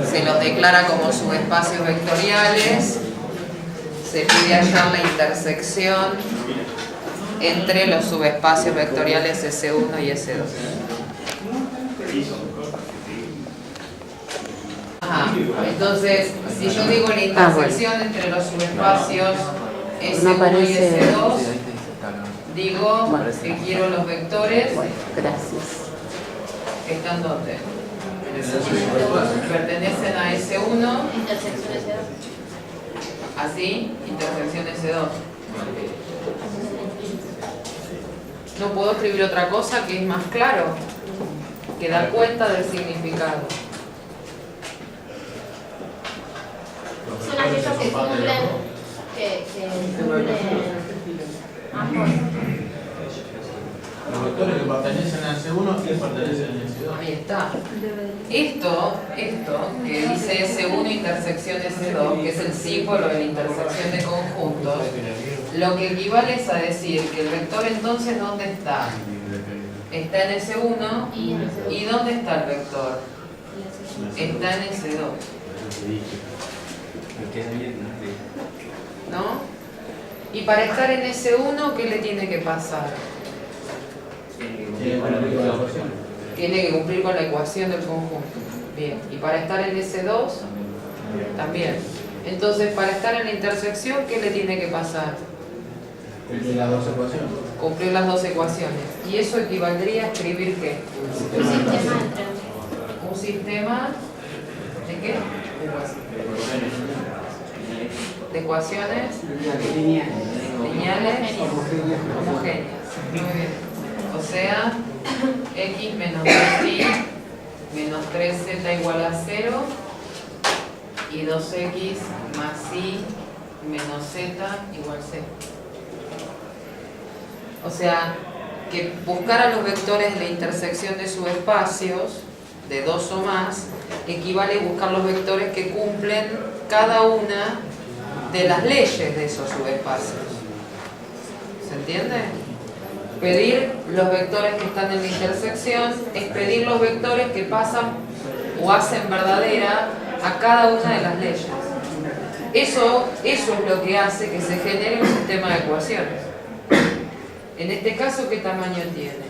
Se los declara como subespacios vectoriales. Se pide hallar la intersección entre los subespacios vectoriales S1 y S2. Entonces, si yo digo la intersección entre los subespacios S1 y S2, digo que quiero los vectores que están ¿dónde? Pertenecen a S1, así, intersección S2. No puedo escribir otra cosa que es más claro, que da cuenta del significado. Son aquellos que cumplen ambos. Los vectores que pertenecen a S1 y pertenecen a S2. Ahí está. Esto que dice S1 intersección S2, que es el símbolo de la intersección de conjuntos, lo que equivale es a decir que el vector entonces ¿dónde está? Está en S1. ¿Y dónde está el vector? Está en S2. ¿No? Y para estar en S1, ¿qué le tiene que pasar? Tiene que cumplir con la ecuación del conjunto. Bien. Y para estar en S2, también. Entonces, para estar en la intersección, ¿qué le tiene que pasar? Cumplir las dos ecuaciones. Cumplir las dos ecuaciones. ¿Y eso equivaldría a escribir qué? Un sistema ¿de qué? De ecuaciones lineales homogéneas. Muy bien. O sea, x menos 2y menos 3z igual a 0 y 2x más y menos z igual a 0. O sea, que buscar a los vectores de la intersección de subespacios de dos o más equivale a buscar los vectores que cumplen cada una de las leyes de esos subespacios. ¿Se entiende? Pedir los vectores que están en la intersección es pedir los vectores que pasan o hacen verdadera a cada una de las leyes. Eso es lo que hace que se genere un sistema de ecuaciones. En este caso, ¿qué tamaño tiene?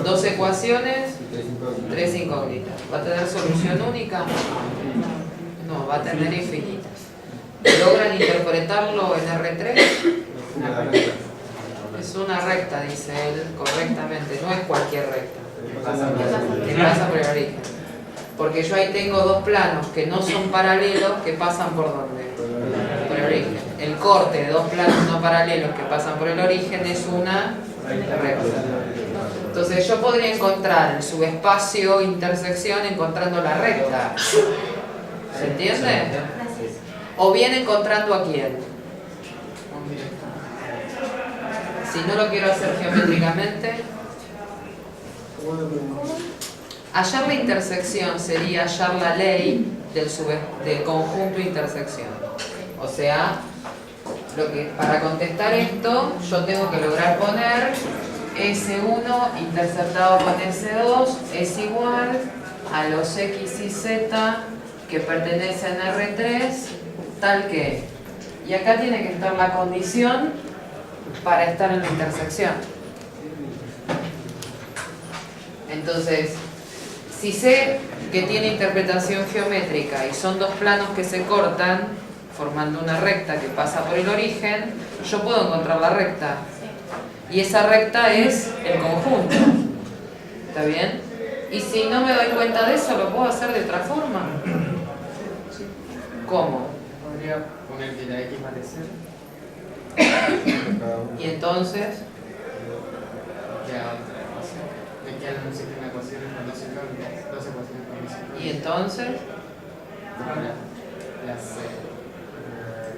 Dos ecuaciones, tres incógnitas. ¿Va a tener solución única? No, va a tener infinitas. ¿Logran interpretarlo en R3? Es una recta, dice él, correctamente. No es cualquier recta. Que pasa por el origen. Porque yo ahí tengo dos planos que no son paralelos que pasan por ¿dónde? Por el origen. El corte de dos planos no paralelos que pasan por el origen es una recta. Entonces yo podría encontrar el subespacio intersección encontrando la recta. ¿Se entiende? O bien encontrando a quién. Si no lo quiero hacer geométricamente, hallar la intersección sería hallar la ley del conjunto intersección. O sea, para contestar esto, yo tengo que lograr poner S1 interceptado con S2 es igual a los X y Z que pertenecen a R3, tal que. Y acá tiene que estar la condición para estar en la intersección. Entonces, si sé que tiene interpretación geométrica y son dos planos que se cortan, formando una recta que pasa por el origen, yo puedo encontrar la recta. Y esa recta es el conjunto. ¿Está bien? Y si no me doy cuenta de eso, ¿lo puedo hacer de otra forma? ¿Cómo? Podría poner que la X vale 0. Y entonces, Ya otra ecuación. Me quedan un sistema de ecuaciones con dos incógnitas, dos ecuaciones con dos incógnitas. y entonces,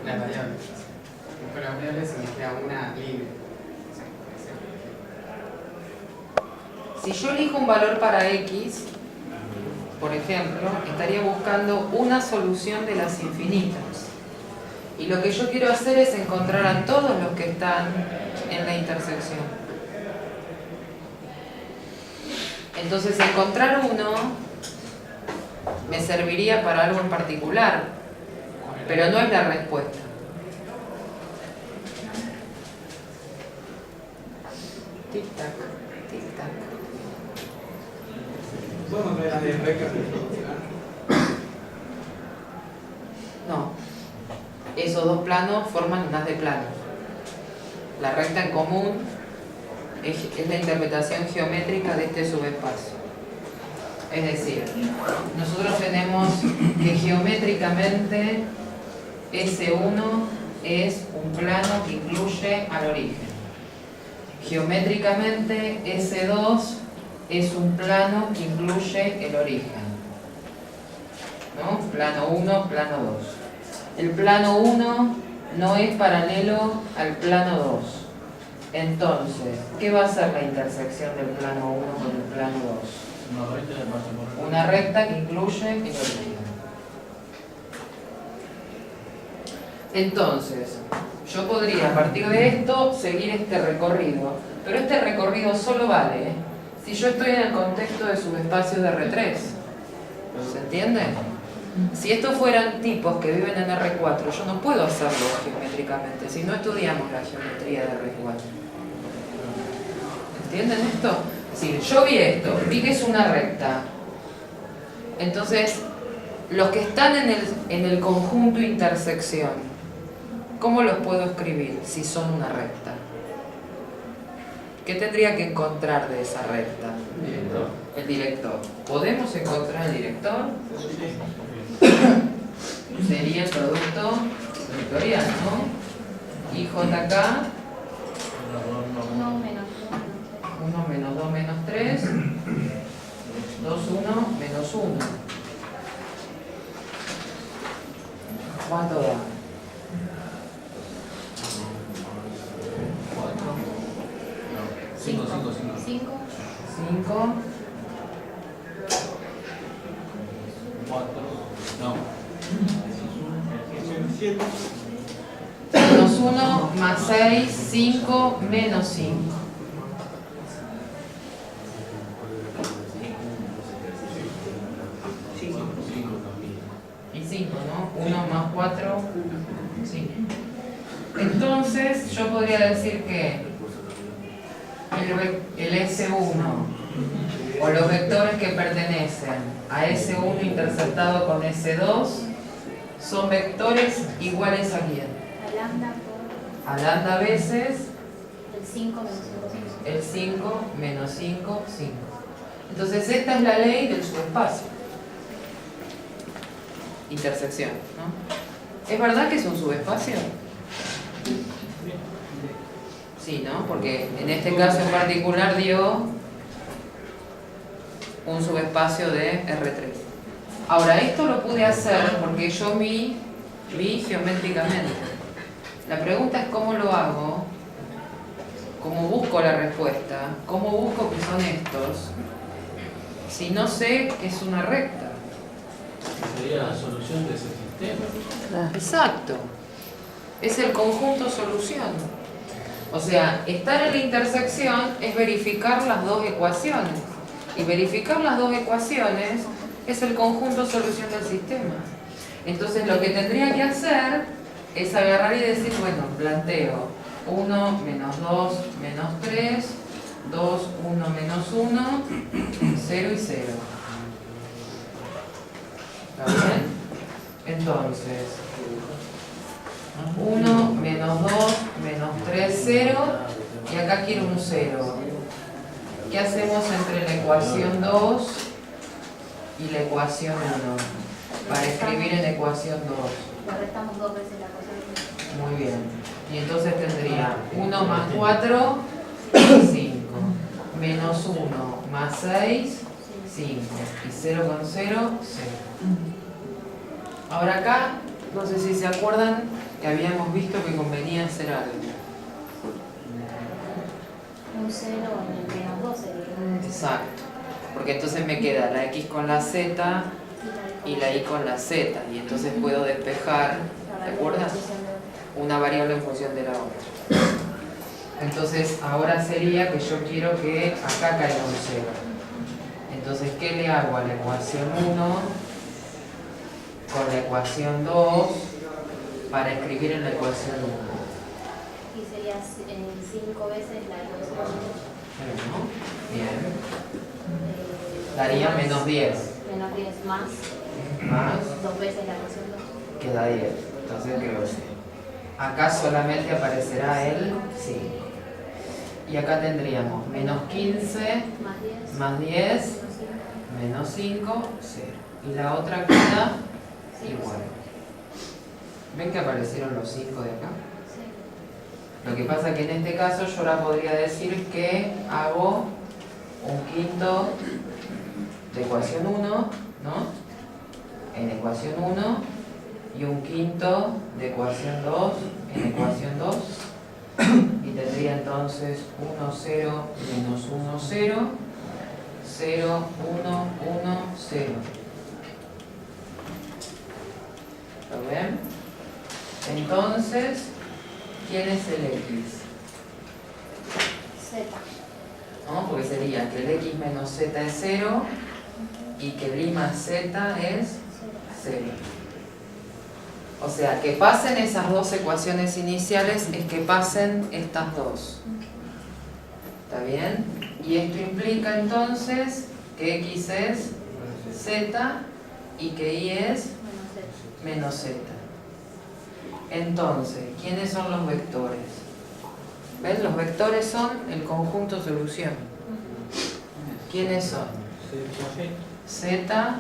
Las variables. Busco las variables y me queda una libre. si yo elijo un valor para X, por ejemplo, estaría buscando una solución de las infinitas. Y lo que yo quiero hacer es encontrar a todos los que están en la intersección. Entonces encontrar uno me serviría para algo en particular, pero no es la respuesta. Tic-tac, tic-tac. ¿Podemos ver la de recta? No. Esos dos planos forman un haz de planos. La recta en común es la interpretación geométrica de este subespacio. Es decir, nosotros tenemos que geométricamente S1 es un plano que incluye al origen. Geométricamente S2 es un plano que incluye el origen. ¿No? Plano 1, plano 2. El plano 1 no es paralelo al plano 2. Entonces, ¿qué va a ser la intersección del plano 1 con el plano 2? Una recta que incluye el origen. Entonces, yo podría a partir de esto seguir este recorrido, pero este recorrido solo vale si yo estoy en el contexto de subespacios de R3. ¿Se entiende? Si estos fueran tipos que viven en R4, yo no puedo hacerlo geométricamente, si no estudiamos la geometría de R4. ¿Entienden esto? Si yo vi esto, vi que es una recta, entonces los que están en el conjunto intersección, ¿cómo los puedo escribir si son una recta? ¿Qué tendría que encontrar de esa recta? El director. ¿Podemos encontrar el director? Sería el producto vectorial, ¿no? Y JK 1 menos 1 menos 2 menos 3 2, 1 menos 1. ¿Cuánto da? 5, 5. 5 4, no. menos 1 más 6, 5 menos 5. Y 5, ¿no? 1 más 4, 5. Entonces, yo podría decir que el S1 o los vectores que pertenecen a S1 interceptado con S2 son vectores iguales a quién? A lambda por A lambda veces el 5 menos 5. el 5 menos 5, 5. Entonces esta es la ley del subespacio. Intersección, ¿no? ¿Es verdad que es un subespacio? Sí, ¿no? Porque en este caso en particular dio un subespacio de R3. Ahora, esto lo pude hacer porque yo vi geométricamente. La pregunta es cómo lo hago, cómo busco la respuesta, cómo busco que son estos, si no sé que es una recta. Sería la solución de ese sistema. Exacto. Es el conjunto solución. O sea, estar en la intersección es verificar las dos ecuaciones. Y verificar las dos ecuaciones es el conjunto solución del sistema. Entonces lo que tendría que hacer es agarrar y decir, bueno, planteo 1 menos 2 menos 3, 2, 1 menos 1, 0 y 0. ¿Está bien? Entonces, 1 menos 2 menos 3, 0, y acá quiero un 0. ¿Qué hacemos entre la ecuación 2 y la ecuación 1? Para escribir en ecuación 2. Lo restamos 2 veces la cosa. Muy bien. Y entonces tendría 1 más 4, 5. Menos 1 más 6, 5. Y 0 con 0, 0. Ahora acá, no sé si se acuerdan que habíamos visto que convenía hacer algo. Un 0 en el menos 2 sería. Exacto. Porque entonces me queda la X con la Z y la Y con la Z. Y entonces puedo despejar, ¿te acuerdas? Una variable en función de la otra. Entonces ahora sería que yo quiero que acá caiga un 0. Entonces, ¿qué le hago a la ecuación 1 con la ecuación 2 para escribir en la ecuación 1? Y sería 5 veces la ecuación. Bueno, bien. Daría menos 10. Menos 10 más Más, 2 veces la ecuación 2. queda 10. Entonces creo que sí. Acá solamente aparecerá el 5. Y acá tendríamos menos 15 Más 10. más 10 menos 5, 0. Y la otra queda igual. ¿Ven que aparecieron los 5 de acá? Sí. Lo que pasa es que en este caso yo ahora podría decir que hago un quinto de ecuación 1, ¿no? En ecuación 1 y un quinto de ecuación 2 en ecuación 2 y tendría entonces 1, 0, menos 1, 0, 0, 1, 1, 0. ¿Lo ven? Entonces, ¿quién es el X? Z. ¿No? Porque sería que el X menos Z es 0 y que el Y más Z es 0. O sea, que pasen esas dos ecuaciones iniciales es que pasen estas dos. ¿Está bien? Y esto implica entonces que X es Z y que Y es menos Z. Entonces, ¿quiénes son los vectores? ¿Ven? Los vectores son el conjunto solución. ¿Quiénes son? Z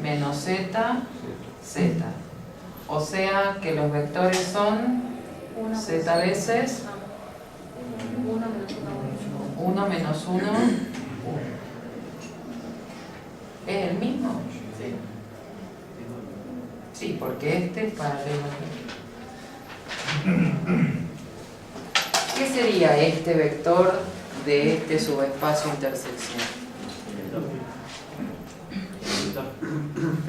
menos Z, Z. O sea que los vectores son Z veces 1 menos 1, 1. ¿Es el mismo? Sí, porque este es paralelo. ¿Qué sería este vector de este subespacio intersección?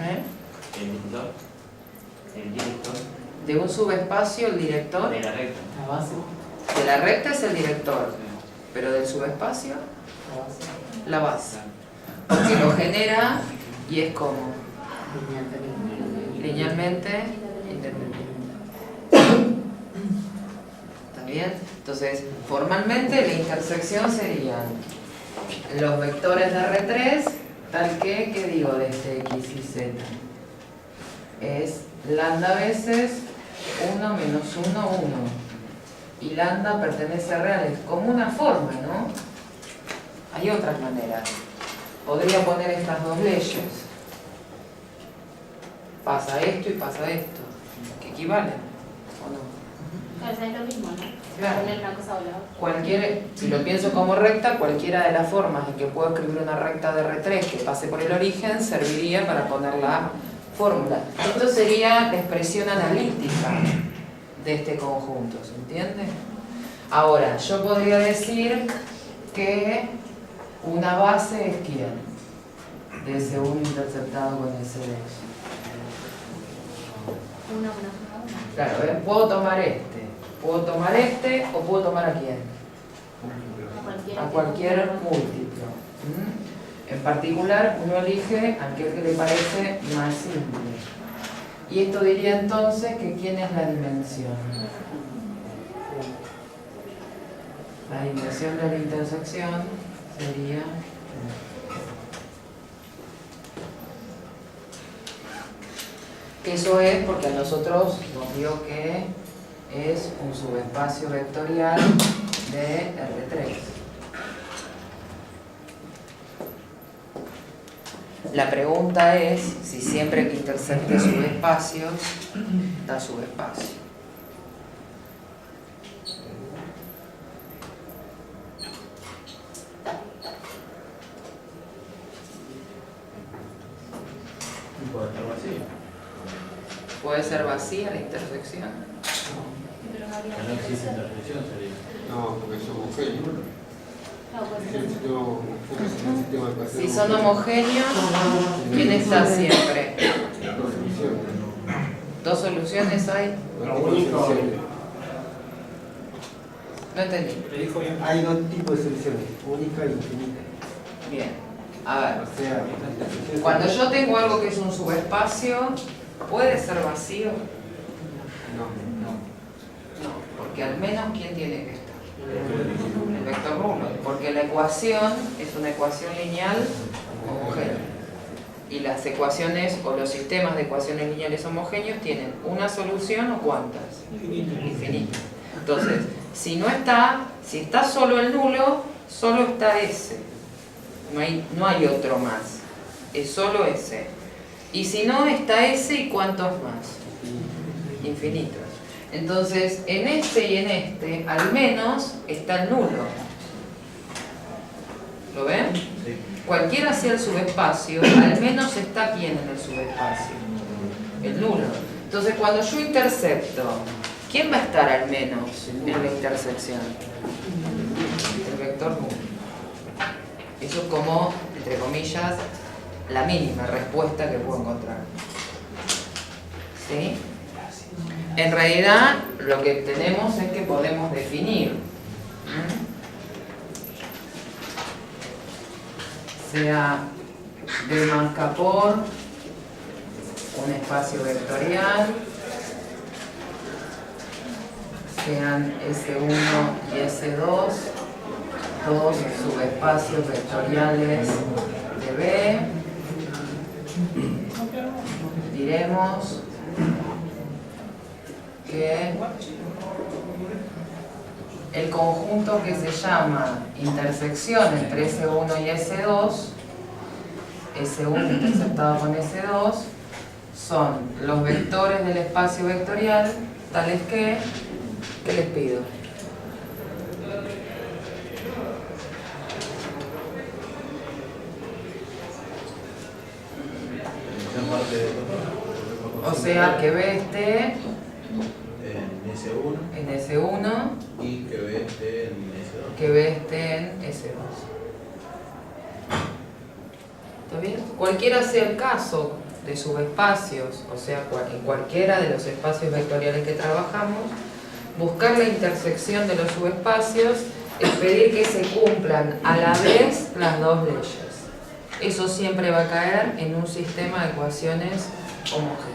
¿Eh? El director De un subespacio, el director. de la recta. La base. De la recta es el director, pero del subespacio, la base. Porque lo genera y es como linealmente independiente. ¿Está bien? Entonces, formalmente la intersección serían los vectores de R3, tal que, ¿qué digo de este X y Z? Es lambda veces 1 menos 1, 1. Y lambda pertenece a reales, como una forma, ¿no? Hay otras maneras. Podría poner estas dos leyes. Pasa esto y pasa esto, que equivalen, ¿o no? Claro, es lo mismo, ¿no? Claro. Poner una cosa o la otra. Si lo pienso como recta, cualquiera de las formas en que puedo escribir una recta de R3 que pase por el origen serviría para poner la fórmula. Esto sería la expresión analítica de este conjunto, ¿se entiende? Ahora, yo podría decir que una base es ¿quién? De ese 1 interceptado con ese 2. 1 menos 1. Claro, ¿ves? Puedo tomar este o puedo tomar a quién? A cualquier múltiplo. En particular, uno elige aquel que le parece más simple. Y esto diría entonces que ¿quién es la dimensión? La dimensión de la intersección sería... Eso es porque a nosotros nos dio que es un subespacio vectorial de R3. La pregunta es si siempre que intersecte subespacios da subespacio. Puede estar vacío. ¿Puede ser vacía la intersección? Pero no Que habría no existe intersección sería. No, porque son homogéneos. No, pues Si el sistema funciona en el sistema ecuación. Si son homogéneos, ¿quién está siempre? Dos soluciones. ¿Dos soluciones hay? Dos tipos de soluciones. No entendí. Hay dos tipos de soluciones, única e infinita. Bien. A ver, O sea, cuando yo tengo algo que es un subespacio, ¿puede ser vacío? no. No, porque al menos ¿quién tiene que estar? El vector nulo, porque la ecuación es una ecuación lineal homogénea. Y las ecuaciones o los sistemas de ecuaciones lineales homogéneos tienen una solución o ¿cuántas? Infinitas. Entonces, si está solo el nulo, solo está ese. No hay otro más. Es solo ese. Y si no, está ese y ¿cuántos más? Infinitos. Entonces, en este y en este, al menos, está el nulo. ¿Lo ven? Cualquiera sea el subespacio, al menos está ¿quién en el subespacio? El nulo. Entonces, cuando yo intercepto, ¿quién va a estar al menos en la intersección? El vector nulo. Eso es como, entre comillas, la mínima respuesta que puedo encontrar. ¿Sí? En realidad, lo que tenemos es que podemos definir, sea B más K por un espacio vectorial, sean S1 y S2, dos subespacios vectoriales de B. Diremos que el conjunto que se llama intersección entre S1 y S2, S1 interceptado con S2, son los vectores del espacio vectorial tales que, ¿qué les pido? O sea, que B esté en S1 y que B esté en S2. que B esté en S2. ¿Está bien? Cualquiera sea el caso de subespacios, o sea, en cualquiera de los espacios vectoriales que trabajamos, buscar la intersección de los subespacios es pedir que se cumplan a la vez las dos leyes. Eso siempre va a caer en un sistema de ecuaciones homogéneas.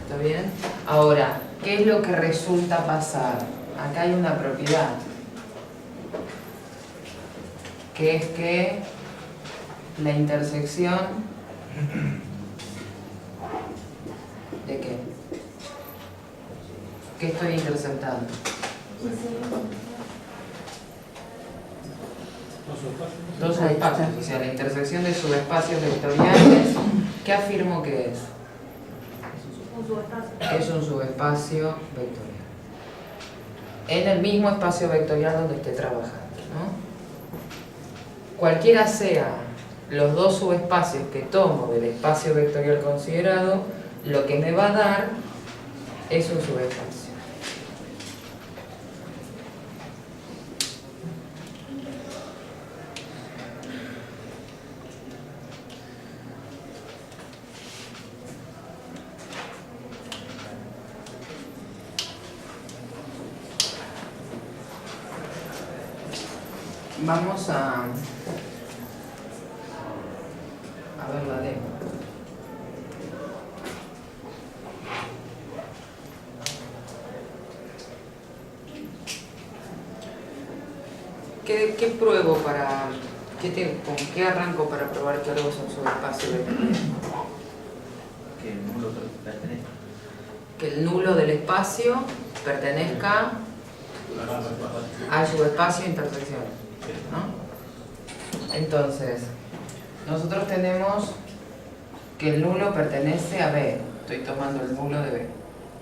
¿Está bien? Ahora, ¿qué es lo que resulta pasar? Acá hay una propiedad, que es que la intersección ¿de qué? ¿Qué estoy interceptando? Dos subespacios, o sea, la intersección de subespacios vectoriales, ¿qué afirmo que es? Es un subespacio vectorial. En el mismo espacio vectorial donde esté trabajando, ¿no? Cualquiera sea los dos subespacios que tomo del espacio vectorial considerado, lo que me va a dar es un subespacio. Vamos a ver la demo. ¿Qué pruebo para... ¿Con qué arranco para probar que algo es un subespacio vectorial? Que el nulo pertenece. Que el nulo del espacio pertenezca al subespacio intersección, ¿no? Entonces, nosotros tenemos que el nulo pertenece a B. Estoy tomando el nulo de B,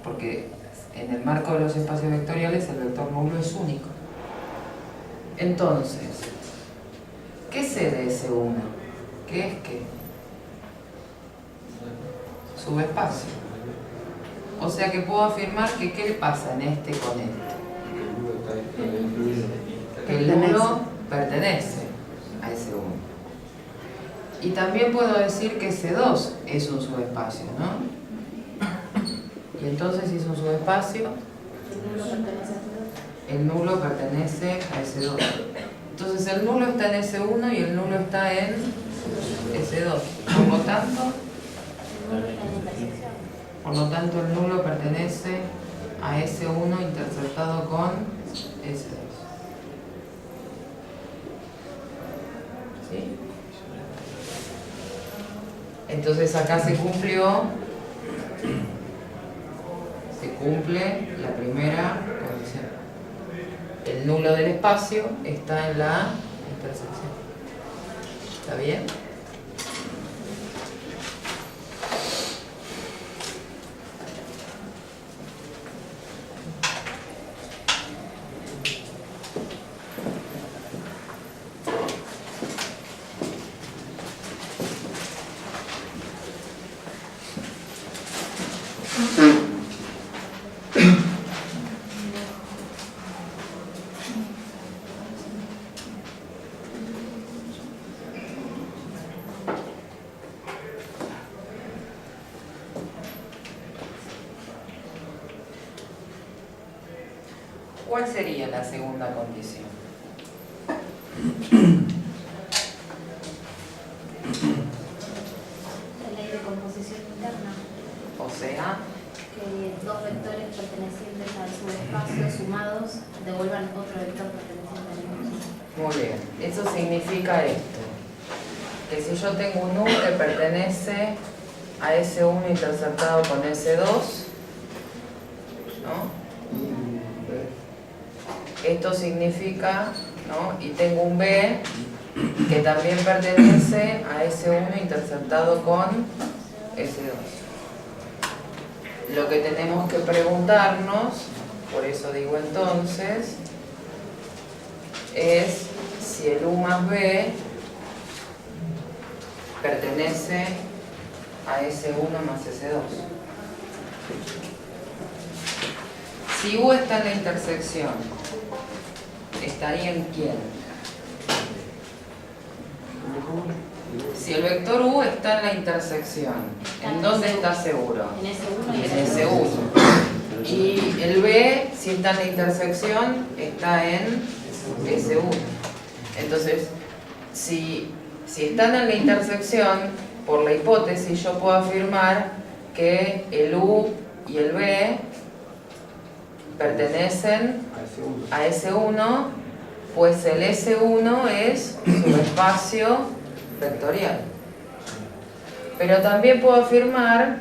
porque en el marco de los espacios vectoriales el vector nulo es único. Entonces, ¿qué sé de S1? ¿Qué es qué? Subespacio. O sea que puedo afirmar que ¿qué le pasa en este con este? Que el nulo pertenece a S1. Y también puedo decir que S2 es un subespacio, ¿no? Y entonces, si es un subespacio, el nulo pertenece a S2. Entonces Entonces el nulo está en S1 y el nulo está en S2. Por lo tanto, el nulo pertenece a S1 interceptado con S2. ¿Sí? Entonces acá se cumple la primera condición. El nulo del espacio está en la intersección. ¿Está bien? ¿Cuál sería la segunda condición? La ley de composición interna, O sea, que dos vectores pertenecientes al subespacio sumados devuelvan otro vector perteneciente al mismo. muy bien. Eso significa esto. Que si yo tengo un U que pertenece a S1 interceptado con S2, ¿no? Esto significa, ¿no? Y tengo un B que también pertenece a S1 interceptado con S2. Lo que tenemos que preguntarnos, por eso digo entonces, es si el U más B pertenece a S1 más S2. Si U está en la intersección, ¿estaría en quién? Si el vector U está en la intersección, ¿en dónde está seguro? En S1 y En S1. Y el B, si está en la intersección, está en S1. Entonces, si están en la intersección, por la hipótesis yo puedo afirmar que el U y el B pertenecen a S1, pues el S1 es subespacio vectorial. Pero también puedo afirmar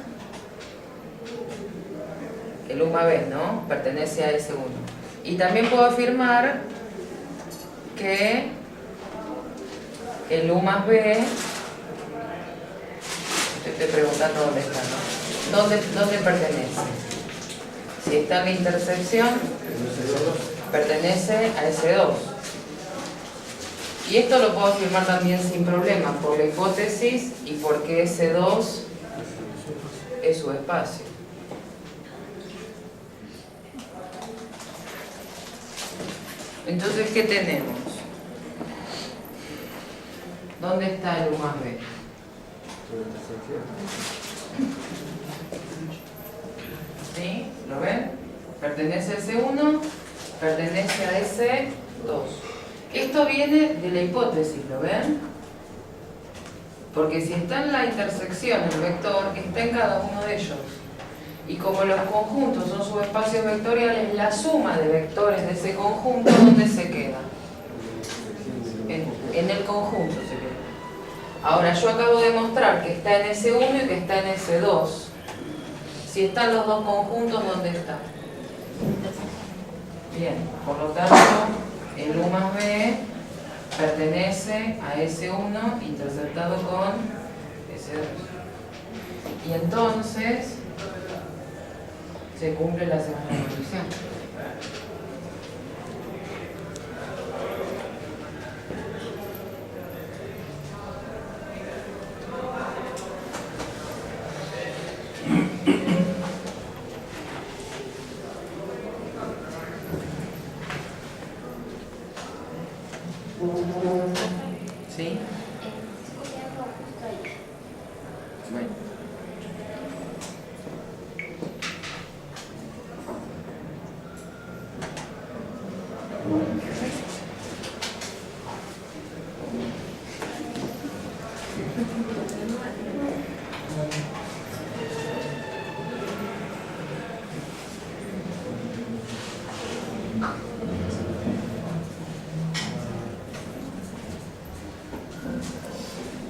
que el U más B, ¿no? Pertenece a S1. Y también puedo afirmar que el U más B, estoy preguntando dónde está, ¿no? ¿Dónde pertenece? Si está en la intersección, pertenece a S2. Y esto lo puedo afirmar también sin problema, por la hipótesis y porque S2 es su espacio. Entonces, ¿qué tenemos? ¿Dónde está el U más B? ¿Sí? ¿Lo ven? Pertenece a S1, pertenece a S2. Esto viene de la hipótesis, ¿lo ven? Porque si está en la intersección el vector, está en cada uno de ellos. Y como los conjuntos son subespacios vectoriales, la suma de vectores de ese conjunto, ¿dónde se queda? En el conjunto se queda. Ahora, yo acabo de mostrar que está en S1 y que está en S2. Si están los dos conjuntos, ¿dónde están? Bien, por lo tanto, el U más B pertenece a S1 interceptado con S2. Y entonces se cumple la segunda condición. ¿Sí? Bueno.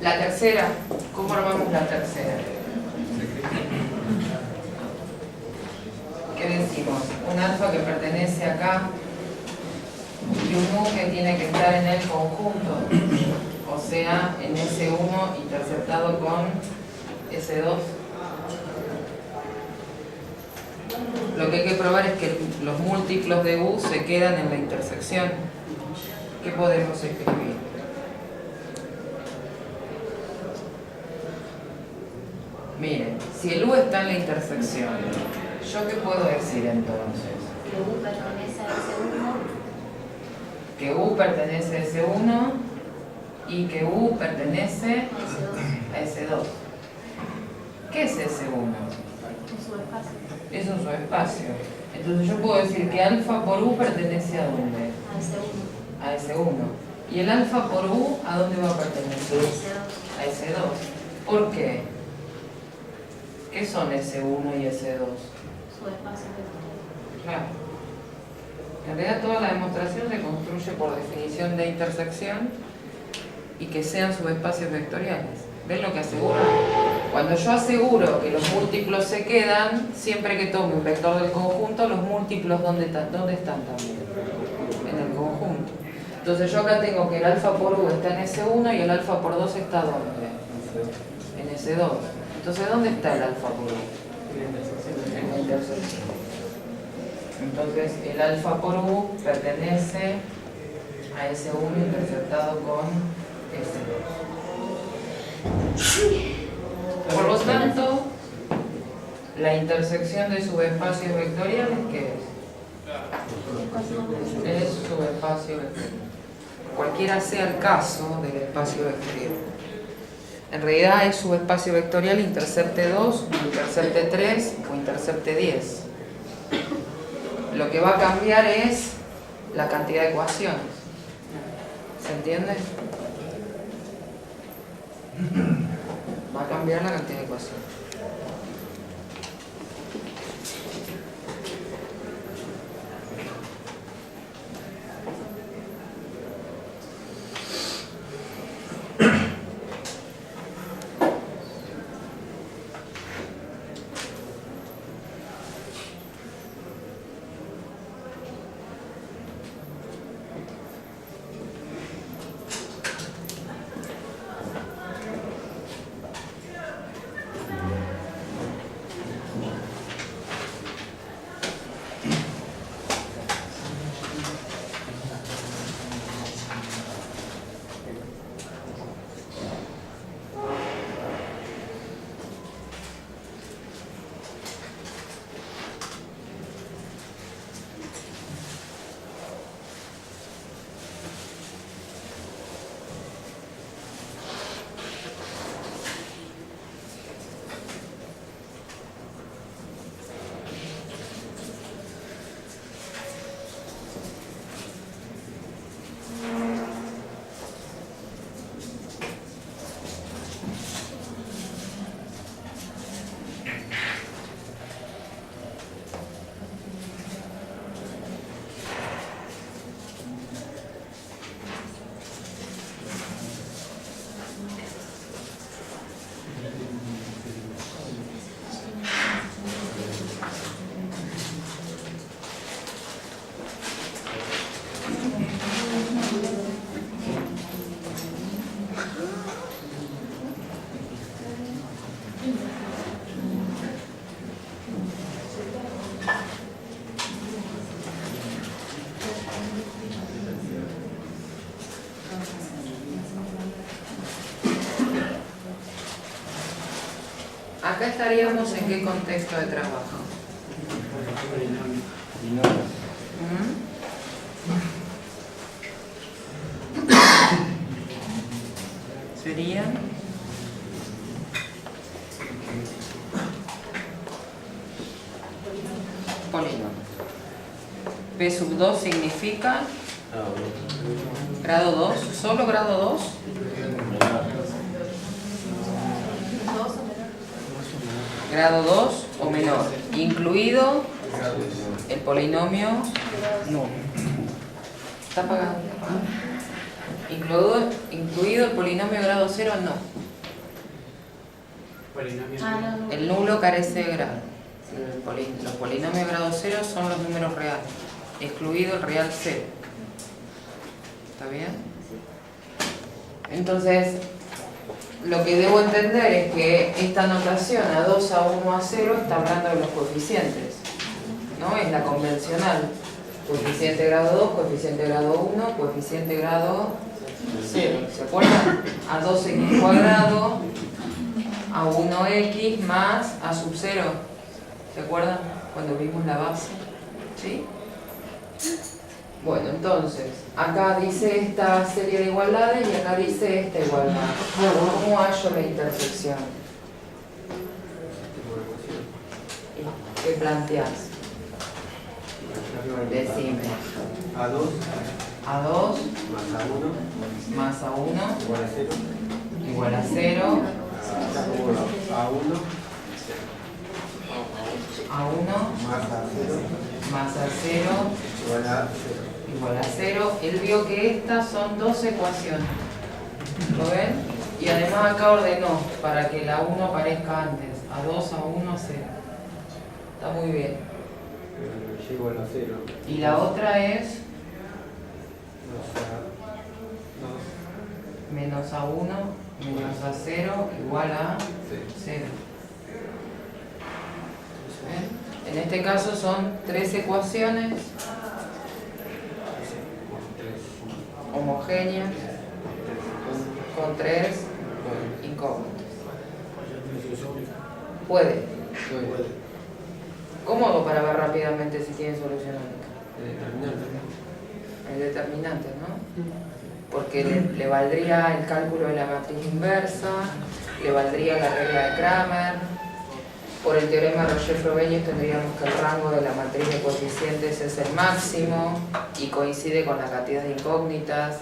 La tercera, ¿cómo armamos la tercera? ¿Qué decimos? Un alfa que pertenece acá y un mu que tiene que estar en el conjunto, o sea, en S1 interceptado con S2. Lo que hay que probar es que los múltiplos de U se quedan en la intersección. ¿Qué podemos escribir? Miren, si el U está en la intersección, ¿yo qué puedo decir entonces? Que U pertenece a S1. Que U pertenece a S1 y que U pertenece a S2. ¿Qué es S1? Es su espacio. Es un subespacio. Entonces yo puedo decir que alfa por U pertenece a dónde? A S1. A S1. ¿Y el alfa por U a dónde va a pertenecer? S2. A S2. ¿Por qué? ¿Qué son S1 y S2? Su espacio vectorial. Claro. En realidad toda la demostración se construye por definición de intersección y que sean subespacios vectoriales. ¿Ven lo que asegura? Cuando yo aseguro que los múltiplos se quedan, siempre que tome un vector del conjunto, los múltiplos ¿dónde están también? En el conjunto. Entonces yo acá tengo que el alfa por U está en S1 y el alfa por 2 está ¿dónde? En S2. Entonces ¿dónde está el alfa por U? En la intersección. Entonces el alfa por U pertenece a S1 interceptado con S2. Por lo tanto, la intersección de subespacios vectoriales, ¿qué es? Es subespacio vectorial. Cualquiera sea el caso del espacio vectorial. En realidad es subespacio vectorial intercepte 2, intercepte 3 o intercepte 10. Lo que va a cambiar es la cantidad de ecuaciones. ¿Se entiende? Va a cambiar la cantidad de ecuaciones. Acá estaríamos en qué contexto de trabajo. Sería polinomio. P sub 2 significa grado 2, solo grado 2. Grado 2 o menor, incluido el polinomio nulo. ¿Está apagado? Incluido el polinomio grado 0, no. Polinomio. No. El nulo carece de grado. Los polinomios grado 0 son los números reales, excluido el real 0. ¿Está bien? Entonces, lo que debo entender es que esta notación A2, A1, A0 está hablando de los coeficientes, ¿no? Es la convencional. Coeficiente grado 2, coeficiente grado 1, coeficiente grado 0. ¿Se acuerdan? A2x cuadrado, A1x más A sub 0. ¿Se acuerdan? Cuando vimos la base. ¿Sí? Bueno, entonces, acá dice esta serie de igualdades y acá dice esta igualdad. ¿Cómo hallo la intersección? ¿Qué planteás? Decime. A2 más A1 igual a 0. A1 más A0 igual a 0. Él vio que estas son dos ecuaciones. ¿Lo ven? Y además acá ordenó para que la 1 aparezca antes. A2, A1, A 0. Está muy bien. Y la otra es menos A1 menos A0 igual a 0. ¿Ven? En este caso son tres ecuaciones homogéneas con tres incógnitas. Puede. Cómodo para ver rápidamente si tiene solución única. El determinante, ¿no? Porque le valdría el cálculo de la matriz inversa, le valdría la regla de Kramer. Por el teorema de Roger-Frobenius tendríamos que el rango de la matriz de coeficientes es el máximo y coincide con la cantidad de incógnitas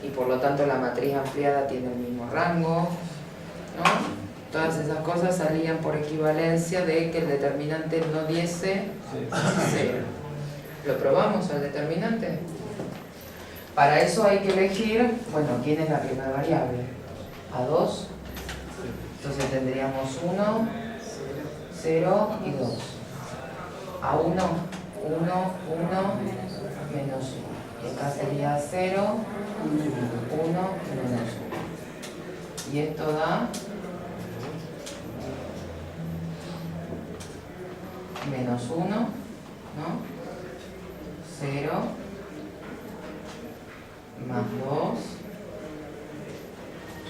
y por lo tanto la matriz ampliada tiene el mismo rango, ¿no? Todas esas cosas salían por equivalencia de que el determinante no diese 0. ¿Lo probamos al determinante? Para eso hay que elegir, bueno, ¿quién es la primera variable? A2. Entonces tendríamos 1, 0 y 2. A1, 1, 1, menos 1. Y acá sería 0, 1, menos 1. Y esto da menos 1, ¿no? 0, más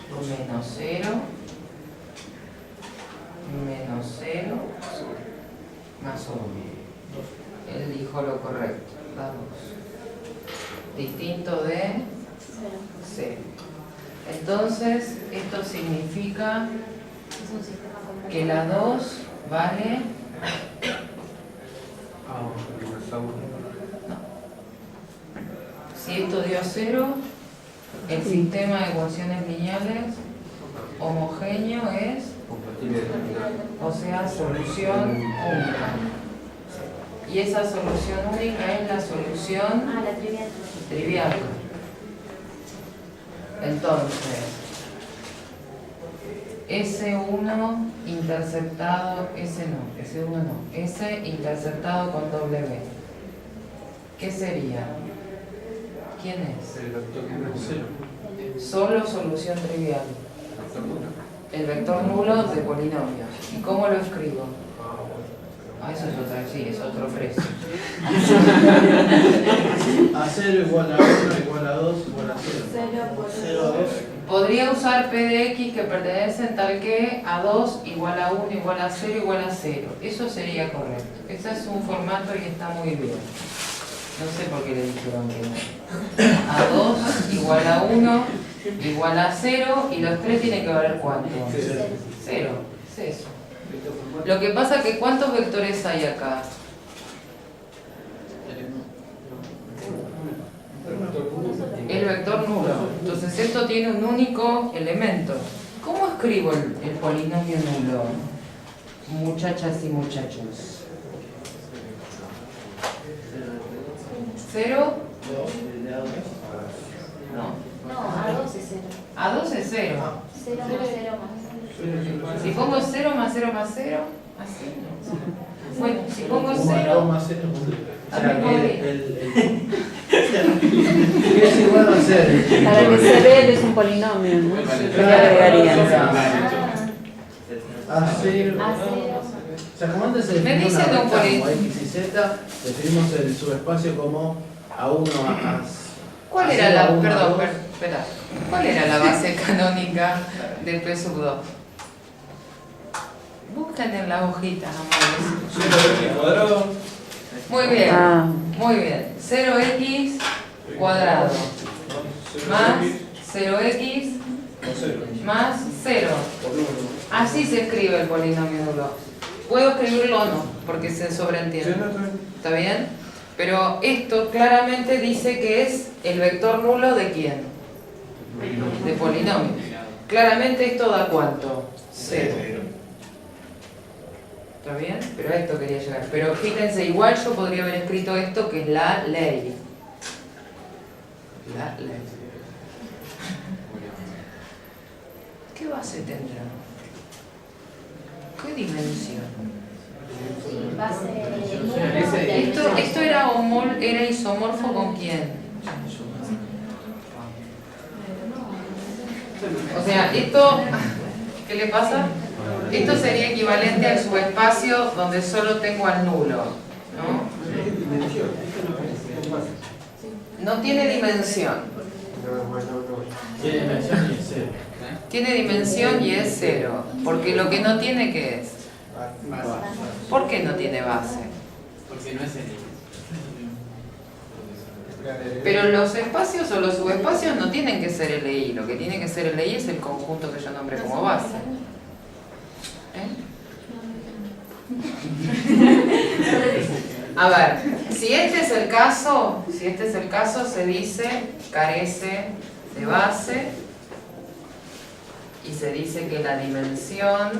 2, menos 0, menos 0, más 1. Él dijo lo correcto, da 2. Distinto de 0. Entonces, esto significa Es un sistema complejo. que la 2 vale... Si esto dio 0, el sistema de ecuaciones lineales homogéneo es, o sea, solución única. Y esa solución única es la solución La trivial. trivial. Entonces, S1 interceptado, S1 no, S interceptado con W. ¿Qué sería? ¿Quién es? El vector número 0. Solo solución trivial. El vector nulo de polinomios. ¿Y cómo lo escribo? Ah, eso es otra, sí, es otro precio. A 0 igual a 1 igual a 2 igual a 0. 0 por 0 a 2. Podría usar P de X que pertenecen tal que a 2 igual a 1 igual a 0 igual a 0. Eso sería correcto. Ese es un formato y está muy bien. No sé por qué le dijeron que no. A 2 igual a 1 igual a 0 y los 3 tienen que valer ¿cuánto? 0. Es eso. Lo que pasa es que ¿cuántos vectores hay acá? El vector nulo. Entonces esto tiene un único elemento. ¿Cómo escribo el polinomio nulo? Muchachas y muchachos. 0. No. No, 0. 0 más 0 más 0. Si pongo 0 más 0 más 0, así no. Bueno, si pongo 0, más 0. O sea, ¿Qué es igual a 0? Para que se vea que es un polinomio, ¿no? ¿Qué agregarían? A 0. A 0. O sea, como antes se Me definió dicen una un recta poli- como X y Z, definimos el subespacio como A1 a ¿cuál a era 0, la, A1, perdón, A2? espera, cuál era la base canónica del P sub 2? Busquen en las hojitas, amores. Muy bien, Ah, muy bien. 0x cuadrado más 0x más 0. Así se escribe el polinomio nulo. Puedo escribirlo o no, porque se sobreentiende. ¿Está bien? Pero esto claramente dice que es el vector nulo ¿de quién? De polinomio. Claramente esto da ¿cuánto? 0. ¿Está bien? Pero a esto quería llegar. Pero fíjense, igual yo podría haber escrito esto que es la ley. La ley. ¿Qué base tendrá? ¿Qué dimensión? Sí, base Esto era, era isomorfo ¿con quién? O sea, esto, ¿qué le pasa? Esto sería equivalente al subespacio donde solo tengo al nulo, ¿no? No tiene dimensión. Tiene dimensión y es 0. Tiene dimensión y es 0. Porque lo que no tiene, ¿qué es? ¿Por qué no tiene base? Porque no es el Pero los espacios o los subespacios no tienen que ser LI. Lo que tiene que ser LI es el conjunto que yo nombré como base. A ver, si este es el caso, se dice carece de base y se dice que la dimensión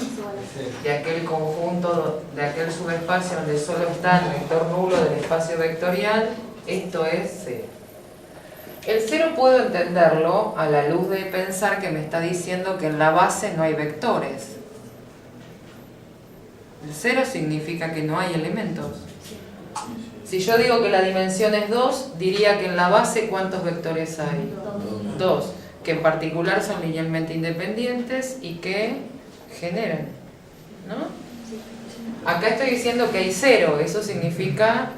de aquel conjunto, de aquel subespacio donde solo está el vector nulo del espacio vectorial, esto es 0. El 0 puedo entenderlo a la luz de pensar que me está diciendo que en la base no hay vectores. El 0 significa que no hay elementos. Si yo digo que la dimensión es 2, diría que en la base ¿cuántos vectores hay? 2, que en particular son linealmente independientes y que generan, ¿no? Acá estoy diciendo que hay 0, eso significa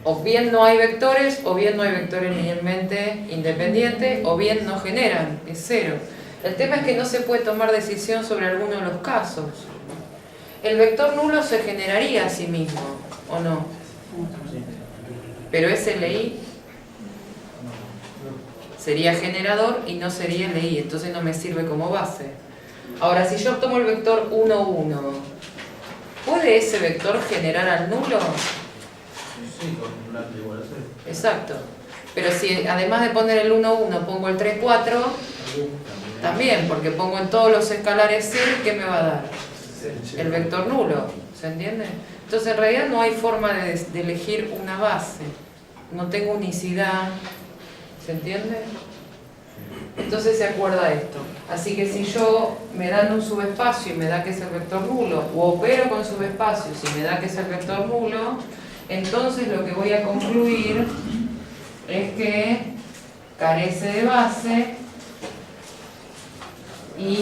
o bien no hay vectores, o bien no hay vectores linealmente independientes, o bien no generan, es 0. El tema es que no se puede tomar decisión sobre alguno de los casos. El vector nulo se generaría a sí mismo, ¿o no? Pero es LI. Sería generador y no sería LI, entonces no me sirve como base. Ahora, si yo tomo el vector 1, 1, ¿puede ese vector generar al nulo? Sí, con un lado igual a 0. Exacto. Pero si además de poner el 1, 1 pongo el 3, 4, también, porque pongo en todos los escalares 0, ¿qué me va a dar? El vector nulo, ¿se entiende? Entonces en realidad no hay forma de elegir una base, no tengo unicidad, ¿se entiende? Entonces se acuerda esto. Así que si yo me dan un subespacio y me da que es el vector nulo, o opero con subespacios y me da que es el vector nulo, entonces lo que voy a concluir es que carece de base y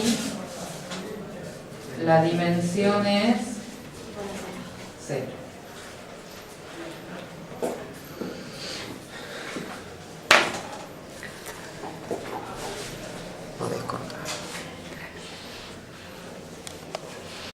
la dimensión es 0.